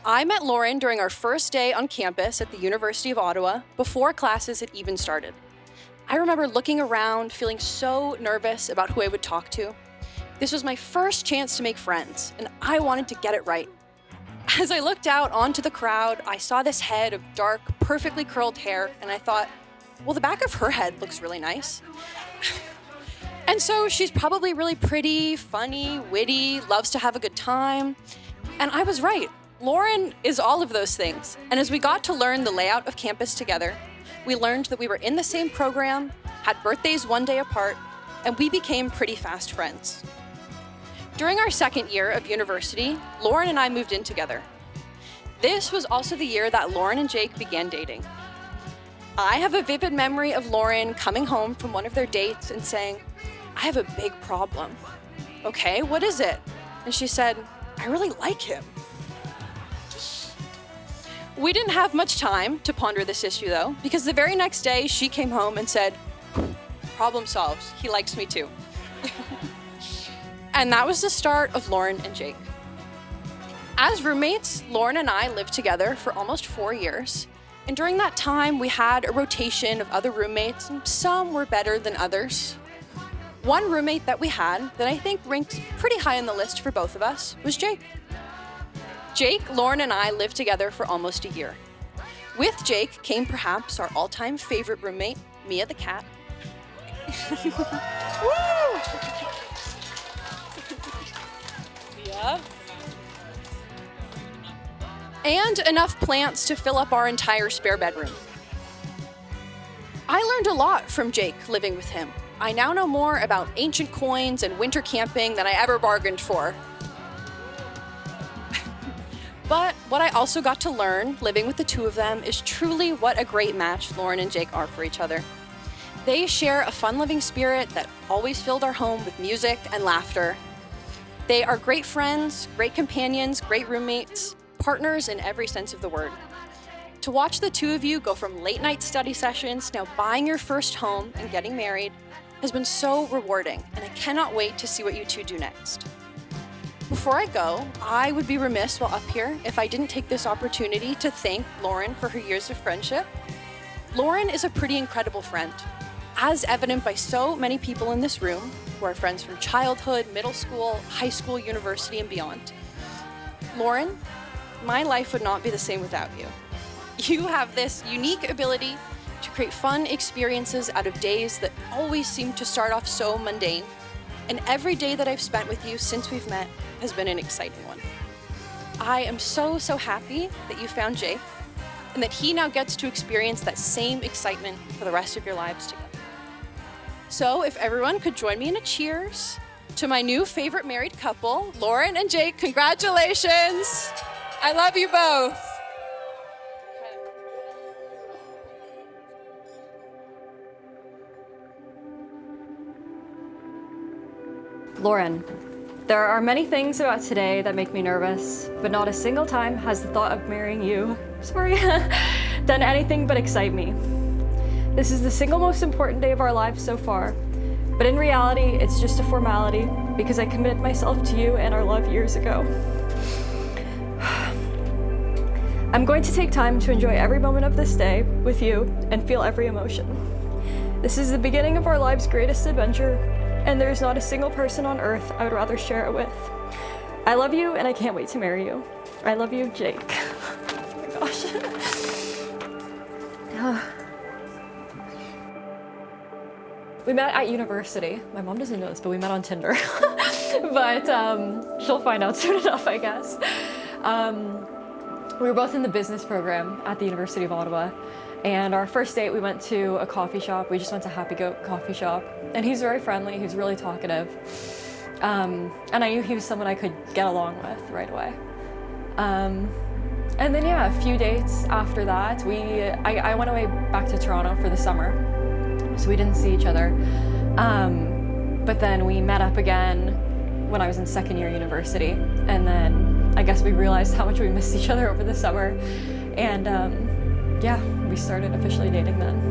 I met Lauren during our first day on campus at the University of Ottawa before classes had even started. I remember looking around, feeling so nervous about who I would talk to. This was my first chance to make friends, and I wanted to get it right. As I looked out onto the crowd, I saw this head of dark, perfectly curled hair, and I thought, well, the back of her head looks really nice. And so she's probably really pretty, funny, witty, loves to have a good time. And I was right. Lauren is all of those things. And as we got to learn the layout of campus together, we learned that we were in the same program, had birthdays one day apart, and we became pretty fast friends. During our second year of university, Lauren and I moved in together. This was also the year that Lauren and Jake began dating. I have a vivid memory of Lauren coming home from one of their dates and saying, "I have a big problem." "Okay, what is it?" And she said, "I really like him." We didn't have much time to ponder this issue though, because the very next day she came home and said, "Problem solved, he likes me too." And that was the start of Lauren and Jake. As roommates, Lauren and I lived together for almost 4 years. And during that time, we had a rotation of other roommates, and some were better than others. One roommate that we had that I think ranked pretty high on the list for both of us was Jake. Jake, Lauren, and I lived together for almost a year. With Jake came perhaps our all-time favorite roommate, Mia the cat. Woo! Yeah. And enough plants to fill up our entire spare bedroom. I learned a lot from Jake living with him. I now know more about ancient coins and winter camping than I ever bargained for. But what I also got to learn living with the two of them is truly what a great match Lauren and Jake are for each other. They share a fun-loving spirit that always filled our home with music and laughter. They are great friends, great companions, great roommates, partners in every sense of the word. To watch the two of you go from late-night study sessions, now buying your first home and getting married, has been so rewarding, and I cannot wait to see what you two do next. Before I go, I would be remiss while up here if I didn't take this opportunity to thank Lauren for her years of friendship. Lauren is a pretty incredible friend, as evident by so many people in this room who are friends from childhood, middle school, high school, university, and beyond. Lauren, my life would not be the same without you. You have this unique ability to create fun experiences out of days that always seem to start off so mundane. And every day that I've spent with you since we've met has been an exciting one. I am so happy that you found Jake and that he now gets to experience that same excitement for the rest of your lives together. So if everyone could join me in a cheers to my new favorite married couple, Lauren and Jake, congratulations. I love you both. Lauren, there are many things about today that make me nervous, but not a single time has the thought of marrying you, done anything but excite me. This is the single most important day of our lives so far, but in reality, it's just a formality because I committed myself to you and our love years ago. I'm going to take time to enjoy every moment of this day with you and feel every emotion. This is the beginning of our lives' greatest adventure, and there's not a single person on earth I would rather share it with. I love you, and I can't wait to marry you. I love you, Jake. Oh my gosh. We met at university. My mom doesn't know this, but we met on Tinder. But she'll find out soon enough, I guess. We were both in the business program at the University of Ottawa. And our first date, we went to a coffee shop. We just went to Happy Goat Coffee Shop. And he's very friendly, he's really talkative. And I knew he was someone I could get along with right away. And then yeah, a few dates after that, I went away back to Toronto for the summer. So we didn't see each other. But then we met up again when I was in second year university. And then I guess we realized how much we missed each other over the summer. And yeah, we started officially dating then.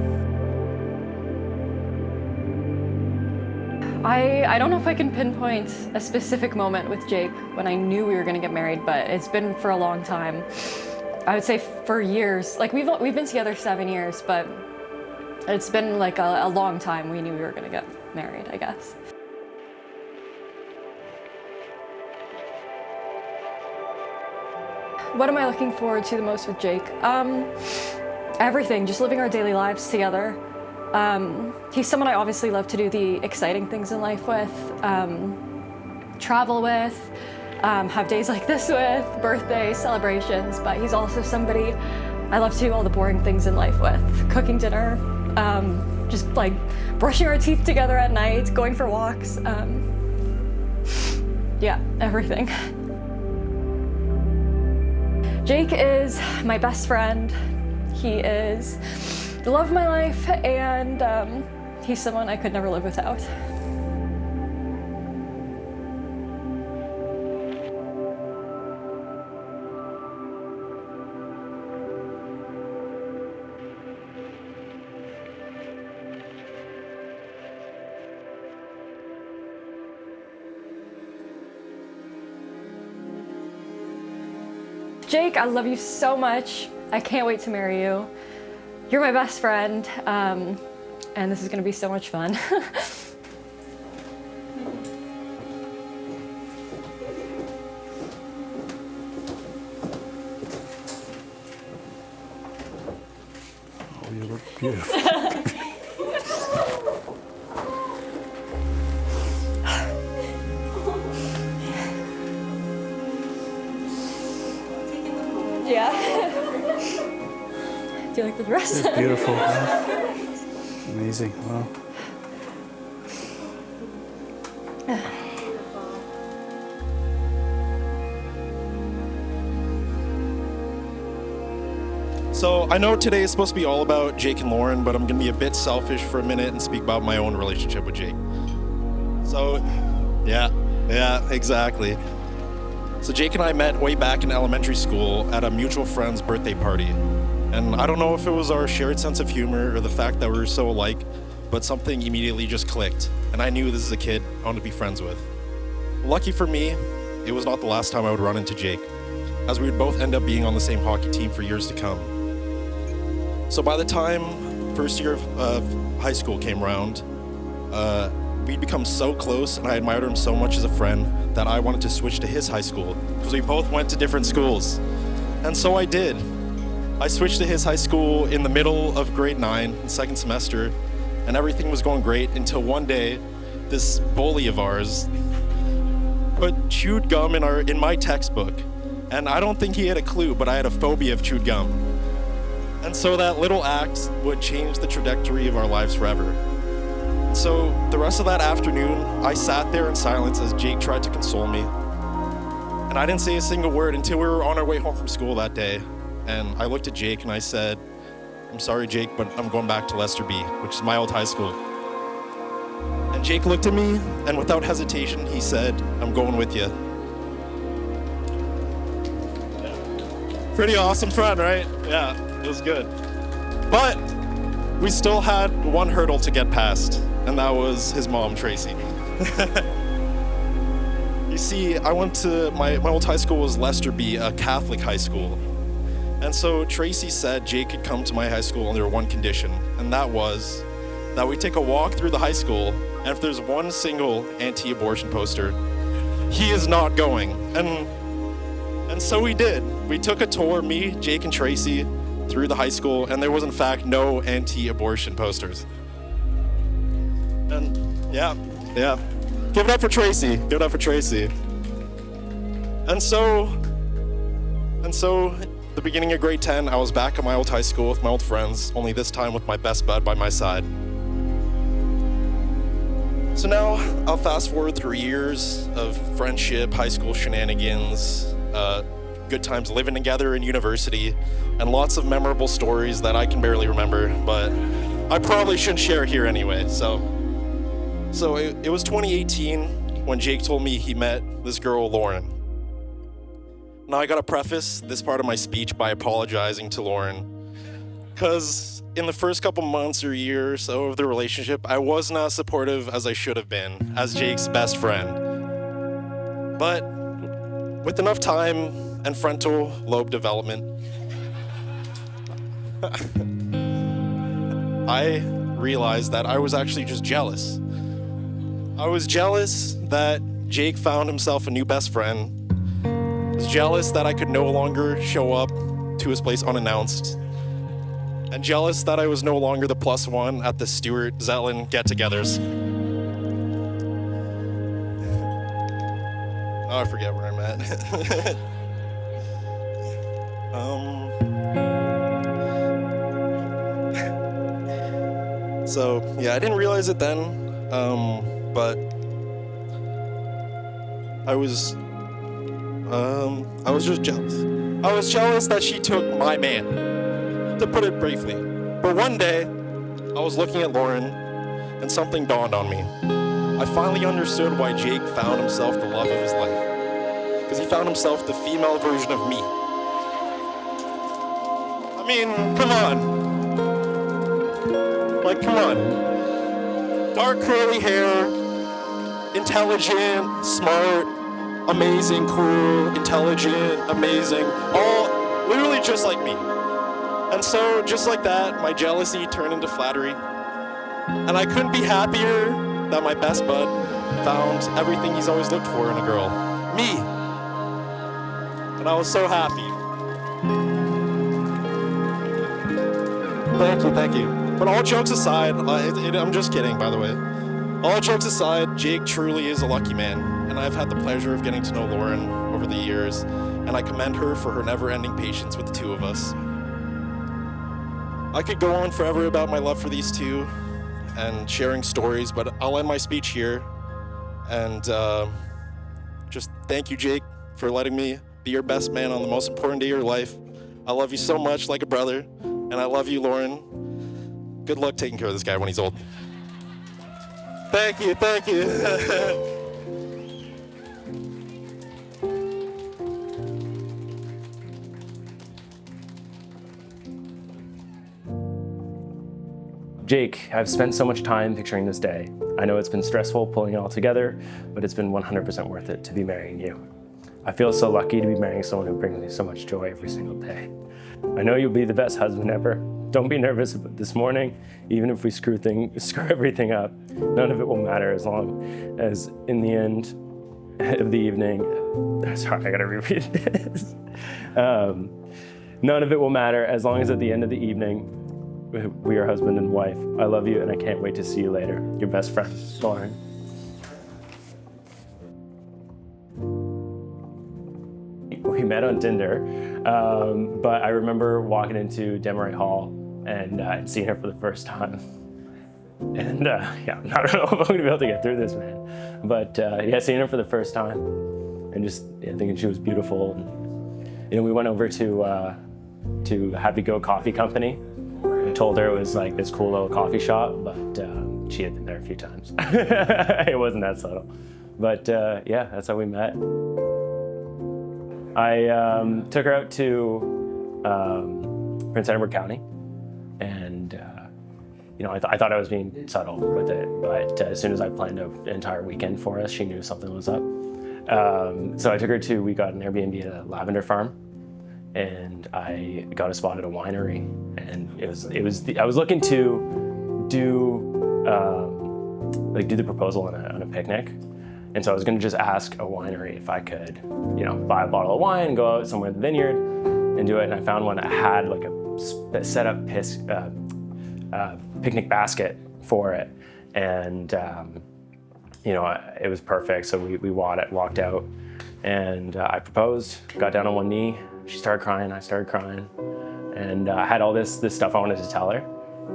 I don't know if I can pinpoint a specific moment with Jake when I knew we were going to get married, but it's been for a long time. I would say for years. Like we've been together 7 years, but it's been like a long time we knew we were going to get married, I guess. What am I looking forward to the most with Jake? Everything, just living our daily lives together. He's someone I obviously love to do the exciting things in life with, travel with, have days like this with, birthdays, celebrations, but he's also somebody I love to do all the boring things in life with, cooking dinner, just like brushing our teeth together at night, going for walks, yeah, everything. Jake is my best friend. He is the love of my life, and he's someone I could never live without. Jake, I love you so much. I can't wait to marry you. You're my best friend, and this is gonna be so much fun. Oh, you look beautiful. Yeah. Do you like the dress? It's beautiful. Huh? Amazing. Wow. So I know today is supposed to be all about Jake and Lauren, but I'm gonna be a bit selfish for a minute and speak about my own relationship with Jake. So, yeah, exactly. So Jake and I met way back in elementary school at a mutual friend's birthday party. And I don't know if it was our shared sense of humor or the fact that we were so alike, but something immediately just clicked. And I knew this is a kid I wanted to be friends with. Lucky for me, it was not the last time I would run into Jake, as we would both end up being on the same hockey team for years to come. So by the time first year of high school came around, we'd become so close and I admired him so much as a friend that I wanted to switch to his high school because we both went to different schools. And so I did. I switched to his high school in the middle of grade 9, second semester, and everything was going great until one day, this bully of ours put chewed gum in my textbook. And I don't think he had a clue, but I had a phobia of chewed gum. And so that little act would change the trajectory of our lives forever. So the rest of that afternoon, I sat there in silence as Jake tried to console me. And I didn't say a single word until we were on our way home from school that day. And I looked at Jake and I said, "I'm sorry, Jake, but I'm going back to Lester B, which is my old high school." And Jake looked at me, and without hesitation, he said, "I'm going with you." Pretty awesome friend, right? Yeah, it was good. But we still had one hurdle to get past, and that was his mom, Tracy. You see, I went to, my old high school was Lester B, a Catholic high school. And so Tracy said Jake could come to my high school under one condition, and that was that we take a walk through the high school, and if there's one single anti-abortion poster, he is not going. And so we did. We took a tour, me, Jake, and Tracy, through the high school, and there was in fact no anti-abortion posters. And yeah. Give it up for Tracy. Give it up for Tracy. And so, the beginning of grade 10, I was back at my old high school with my old friends, only this time with my best bud by my side. So now, I'll fast forward 3 years of friendship, high school shenanigans, good times living together in university, and lots of memorable stories that I can barely remember, but I probably shouldn't share here anyway. So it was 2018 when Jake told me he met this girl, Lauren. Now I gotta preface this part of my speech by apologizing to Lauren. Because in the first couple months or year or so of the relationship, I was not supportive as I should have been as Jake's best friend. But with enough time and frontal lobe development, I realized that I was actually just jealous. I was jealous that Jake found himself a new best friend. I was jealous that I could no longer show up to his place unannounced. And jealous that I was no longer the plus one at the Stuart Zetlin get-togethers. Oh, I forget where I'm at. So, yeah, I didn't realize it then, but I was just jealous. I was jealous that she took my man, to put it briefly. But one day, I was looking at Lauren, and something dawned on me. I finally understood why Jake found himself the love of his life. Because he found himself the female version of me. I mean, come on. Like, come on. Dark curly hair, intelligent, smart, amazing, cool, intelligent, amazing, all literally just like me. And so, just like that, my jealousy turned into flattery. And I couldn't be happier that my best bud found everything he's always looked for in a girl. Me. And I was so happy. Thank you. But all jokes aside, I'm just kidding, by the way. All jokes aside, Jake truly is a lucky man. And I've had the pleasure of getting to know Lauren over the years. And I commend her for her never-ending patience with the two of us. I could go on forever about my love for these two and sharing stories, but I'll end my speech here. And just thank you, Jake, for letting me be your best man on the most important day of your life. I love you so much, like a brother, and I love you, Lauren. Good luck taking care of this guy when he's old. Thank you. Jake, I've spent so much time picturing this day. I know it's been stressful pulling it all together, but it's been 100% worth it to be marrying you. I feel so lucky to be marrying someone who brings me so much joy every single day. I know you'll be the best husband ever. Don't be nervous about this morning. Even if we screw everything up, none of it will matter as long as in the end of the evening, sorry, I gotta repeat this. None of it will matter as long as at the end of the evening, we are husband and wife. I love you and I can't wait to see you later. Your best friend, Lauren. We met on Tinder, but I remember walking into Demeray Hall and seeing her for the first time. And yeah, I don't know if I'm gonna be able to get through this, man. But yeah, seeing her for the first time and just thinking she was beautiful. And we went over to Happy Go Coffee Company. I told her it was like this cool little coffee shop, but she had been there a few times. It wasn't that subtle. But yeah, that's how we met. I took her out to Prince Edward County, and I thought I was being subtle with it, but as soon as I planned an entire weekend for us, she knew something was up. So I took her we got an Airbnb at a lavender farm, and I got a spot at a winery, and I was looking to do the proposal on a picnic. And so I was going to just ask a winery if I could, buy a bottle of wine, go out somewhere in the vineyard and do it. And I found one that had like a set up picnic basket for it. And, it was perfect. So we walked out, and I proposed, got down on one knee. She started crying, I started crying. And I had all this stuff I wanted to tell her,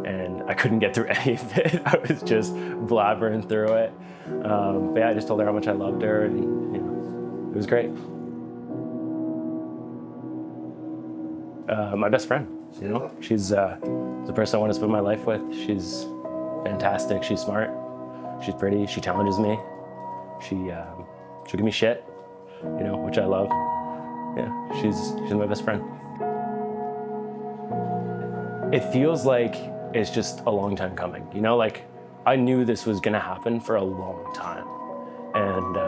and I couldn't get through any of it. I was just blabbering through it. But yeah, I just told her how much I loved her, and it was great. My best friend, she's the person I want to spend my life with. She's fantastic. She's smart. She's pretty. She challenges me. She'll give me shit, which I love. Yeah, she's my best friend. it feels like it's just a long time coming. You know, like I knew this was gonna happen for a long time. And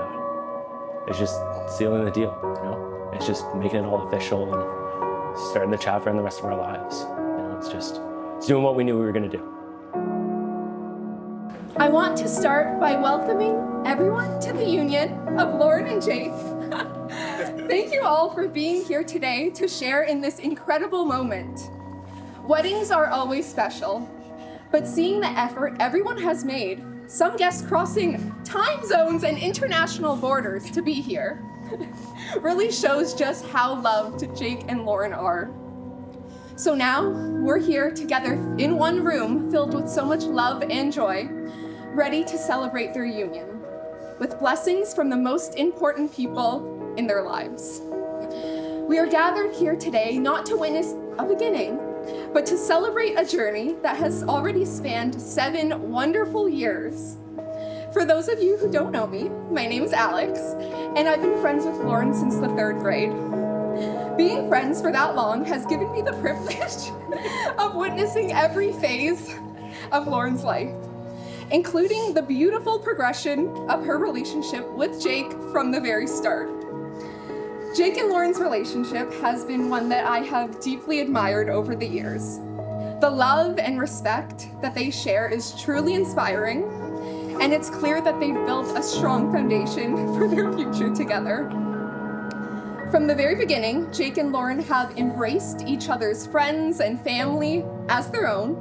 it's just sealing the deal, you know? It's just making it all official and starting the chapter in the rest of our lives. You know, it's doing what we knew we were gonna do. I want to start by welcoming everyone to the union of Lauren and Jake. Thank you all for being here today to share in this incredible moment. Weddings are always special, but seeing the effort everyone has made, some guests crossing time zones and international borders to be here, really shows just how loved Jake and Lauren are. So now we're here together in one room filled with so much love and joy, ready to celebrate their union with blessings from the most important people in their lives. We are gathered here today not to witness a beginning, but to celebrate a journey that has already spanned 7 wonderful years. For those of you who don't know me, my name is Alex, and I've been friends with Lauren since the 3rd grade. Being friends for that long has given me the privilege of witnessing every phase of Lauren's life, including the beautiful progression of her relationship with Jake from the very start. Jake and Lauren's relationship has been one that I have deeply admired over the years. The love and respect that they share is truly inspiring, and it's clear that they've built a strong foundation for their future together. From the very beginning, Jake and Lauren have embraced each other's friends and family as their own,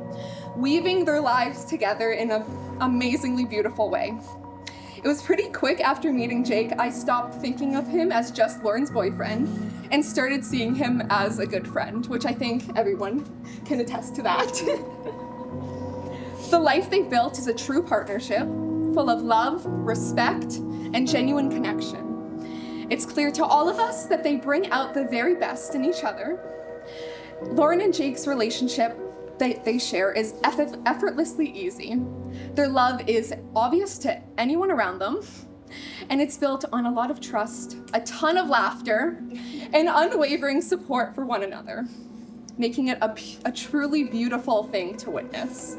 weaving their lives together in an amazingly beautiful way. It was pretty quick after meeting Jake, I stopped thinking of him as just Lauren's boyfriend and started seeing him as a good friend, which I think everyone can attest to that. The life they've built is a true partnership, full of love, respect, and genuine connection. It's clear to all of us that they bring out the very best in each other. Lauren and Jake's relationship that they share is effortlessly easy. Their love is obvious to anyone around them, and it's built on a lot of trust, a ton of laughter, and unwavering support for one another, making it a truly beautiful thing to witness.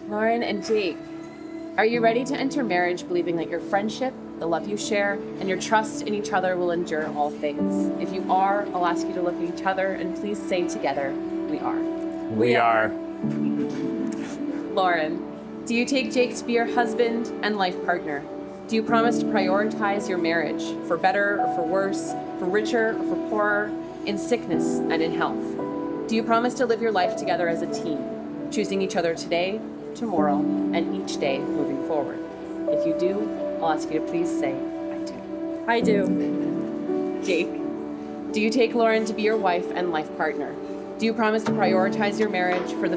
Lauren and Jake, are you ready to enter marriage believing that your friendship, the love you share, and your trust in each other will endure all things? If you are, I'll ask you to look at each other and please say together, we are. We are. Lauren, do you take Jake to be your husband and life partner? Do you promise to prioritize your marriage for better or for worse, for richer or for poorer, in sickness and in health? Do you promise to live your life together as a team, choosing each other today, tomorrow, and each day moving forward? If you do, I'll ask you to please say, I do. I do. Jake, do you take Lauren to be your wife and life partner? Do you promise to prioritize your marriage for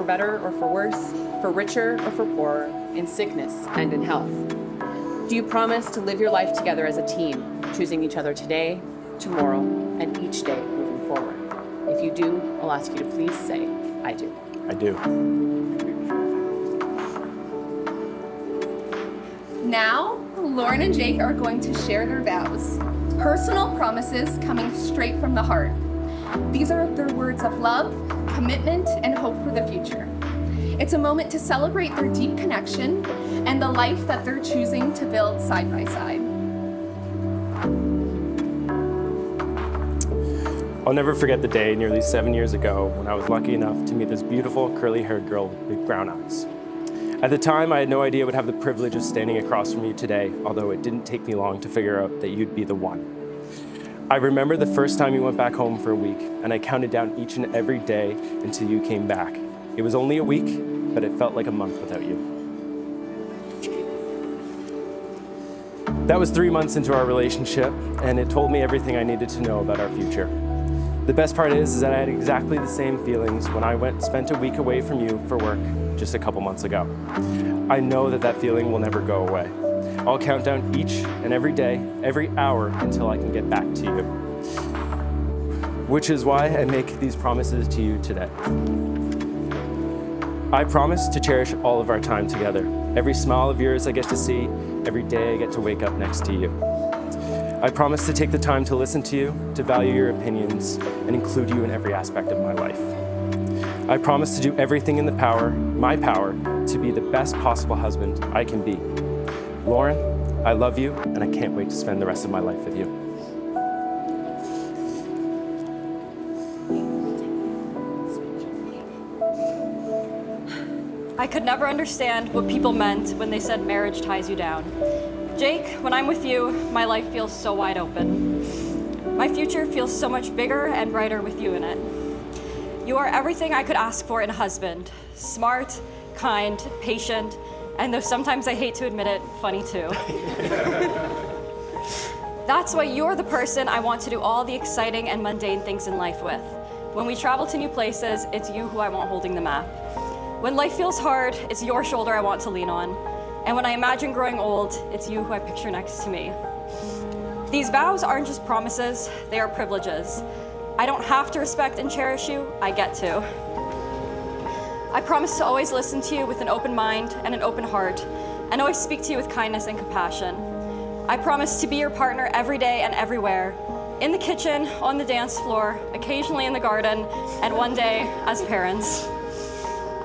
better or for worse, for richer or for poorer, in sickness and in health? Do you promise to live your life together as a team, choosing each other today, tomorrow, and each day moving forward? If you do, I'll ask you to please say, I do. I do. Now, Lauren and Jake are going to share their vows, personal promises coming straight from the heart. These are their words of love, commitment, and hope for the future. It's a moment to celebrate their deep connection and the life that they're choosing to build side by side. I'll never forget the day nearly 7 years ago when I was lucky enough to meet this beautiful curly-haired girl with big brown eyes. At the time, I had no idea I would have the privilege of standing across from you today, although it didn't take me long to figure out that you'd be the one. I remember the first time you went back home for a week, and I counted down each and every day until you came back. It was only a week, but it felt like a month without you. That was 3 months into our relationship, and it told me everything I needed to know about our future. The best part is that I had exactly the same feelings when I spent a week away from you for work just a couple months ago. I know that feeling will never go away. I'll count down each and every day, every hour until I can get back to you. Which is why I make these promises to you today. I promise to cherish all of our time together. Every smile of yours I get to see, every day I get to wake up next to you. I promise to take the time to listen to you, to value your opinions, and include you in every aspect of my life. I promise to do everything in my power, to be the best possible husband I can be. Lauren, I love you, and I can't wait to spend the rest of my life with you. I could never understand what people meant when they said marriage ties you down. Jake, when I'm with you, my life feels so wide open. My future feels so much bigger and brighter with you in it. You are everything I could ask for in a husband. Smart, kind, patient, and though sometimes I hate to admit it, funny too. That's why you're the person I want to do all the exciting and mundane things in life with. When we travel to new places, it's you who I want holding the map. When life feels hard, it's your shoulder I want to lean on. And when I imagine growing old, it's you who I picture next to me. These vows aren't just promises, they are privileges. I don't have to respect and cherish you, I get to. I promise to always listen to you with an open mind and an open heart, and always speak to you with kindness and compassion. I promise to be your partner every day and everywhere, in the kitchen, on the dance floor, occasionally in the garden, and one day as parents.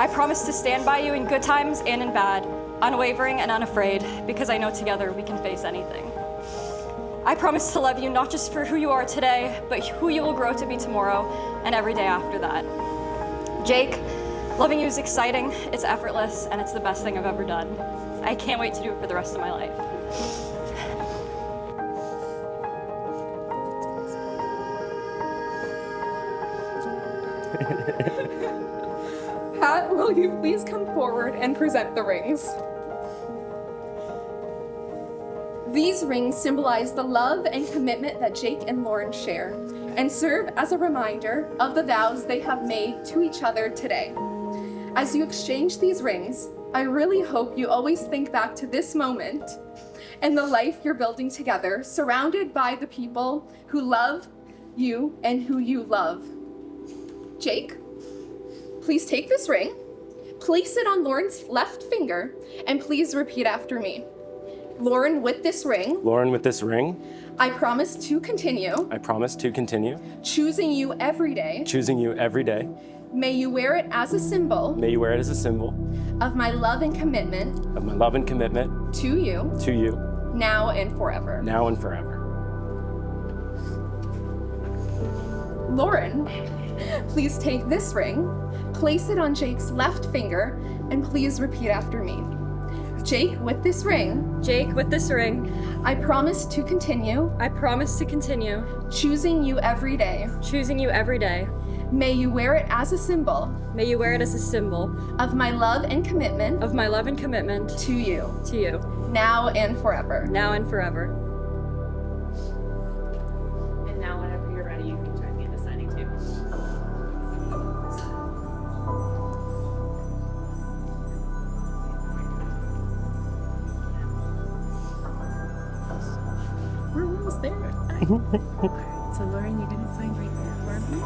I promise to stand by you in good times and in bad, unwavering and unafraid, because I know together we can face anything. I promise to love you not just for who you are today, but who you will grow to be tomorrow and every day after that. Jake, loving you is exciting, it's effortless, and it's the best thing I've ever done. I can't wait to do it for the rest of my life. Pat, will you please come forward and present the rings? These rings symbolize the love and commitment that Jake and Lauren share, and serve as a reminder of the vows they have made to each other today. As you exchange these rings, I really hope you always think back to this moment and the life you're building together, surrounded by the people who love you and who you love. Jake, please take this ring, place it on Lauren's left finger, and please repeat after me. Lauren, with this ring, Lauren, with this ring, I promise to continue I promise to continue choosing you every day. choosing you every day. May you wear it as a symbol May you wear it as a symbol of my love and commitment of my love and commitment to you to you, now and forever. now and forever. Lauren, please take this ring, place it on Jake's left finger, and please repeat after me. Jake, with this ring, Jake, with this ring, I promise to continue I promise to continue choosing you every day. choosing you every day. May you wear it as a symbol May you wear it as a symbol of my love and commitment of my love and commitment to you to you, now and forever. now and forever. And now, whenever you're ready, you can join me in the signing table. We're almost there. So, Lauren, you're gonna sign right there for me.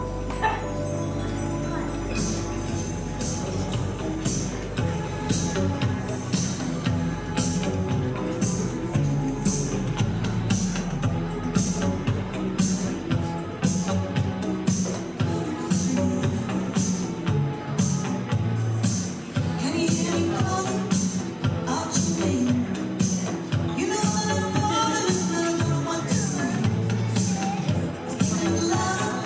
Love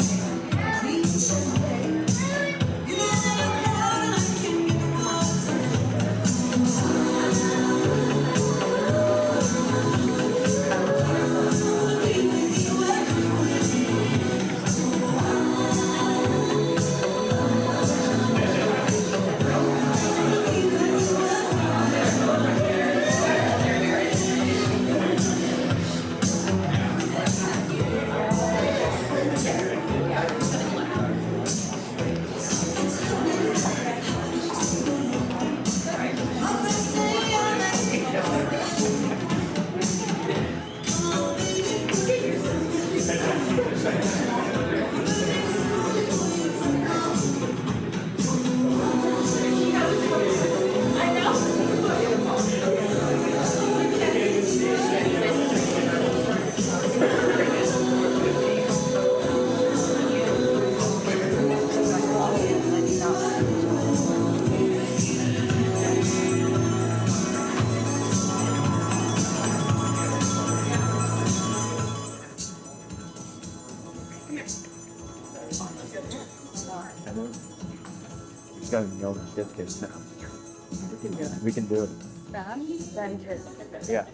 just gotta nail the shit kids now. We can do it. Yeah.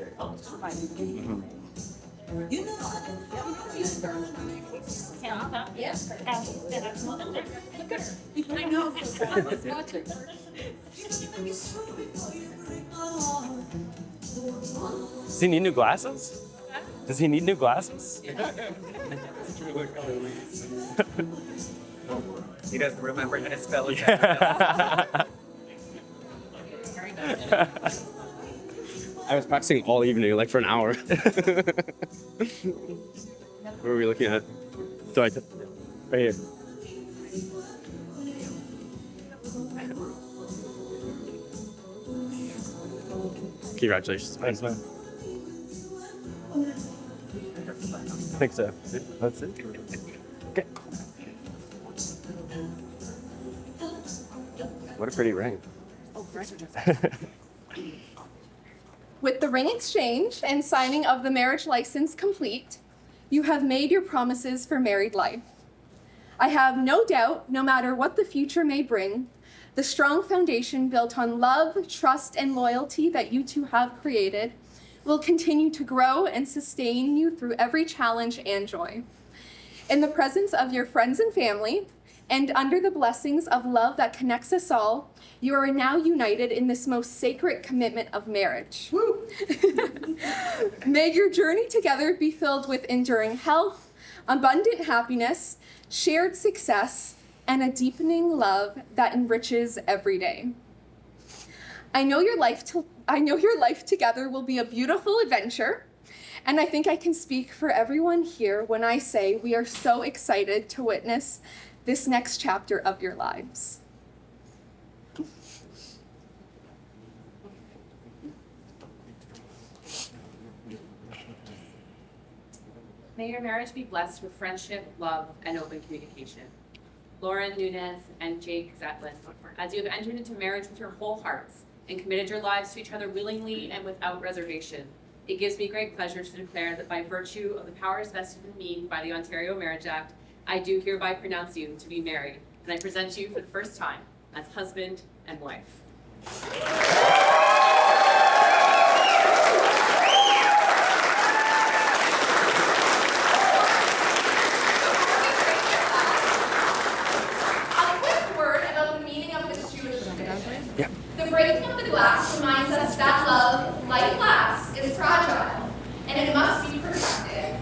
Does he need new glasses? Does he need new glasses? He doesn't remember how to spell it. I was practicing all evening, like for an hour. What were we looking at? So right here. Congratulations. Thanks, man. I think so. That's it. Okay. What a pretty ring. With the ring exchange and signing of the marriage license complete, you have made your promises for married life. I have no doubt, no matter what the future may bring, the strong foundation built on love, trust, and loyalty that you two have created will continue to grow and sustain you through every challenge and joy. In the presence of your friends and family, and under the blessings of love that connects us all, you are now united in this most sacred commitment of marriage. Woo! May your journey together be filled with enduring health, abundant happiness, shared success, and a deepening love that enriches every day. I know your life together will be a beautiful adventure, and I think I can speak for everyone here when I say we are so excited to witness this next chapter of your lives. May your marriage be blessed with friendship, love, and open communication. Lauren Nunez and Jake Zetlin, as you have entered into marriage with your whole hearts and committed your lives to each other willingly and without reservation, it gives me great pleasure to declare that by virtue of the powers vested in me by the Ontario Marriage Act, I do hereby pronounce you to be married, and I present you for the first time as husband and wife. The breaking of the glass reminds us that love, like glass, is fragile, and it must be protected.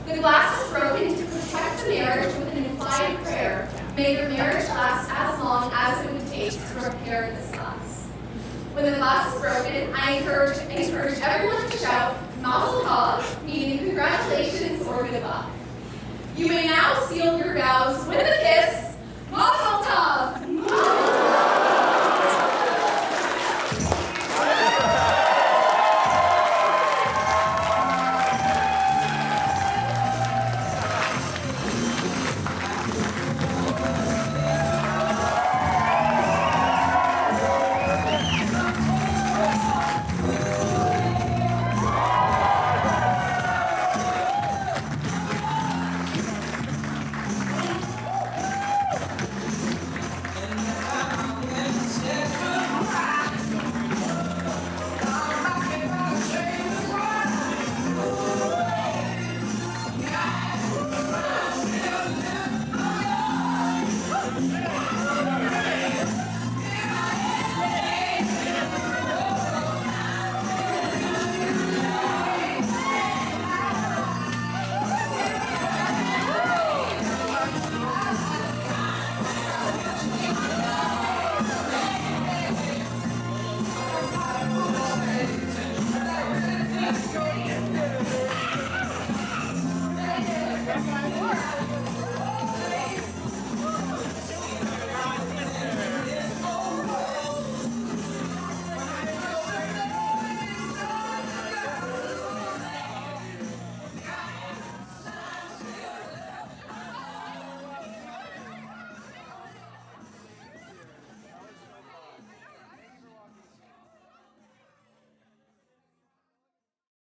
The glass is broken to protect the marriage with an implied prayer. May your marriage last as long as it would take to repair this glass. When the glass is broken, I encourage everyone to shout Mazel Tov, meaning congratulations or good luck. You may now seal your vows with a kiss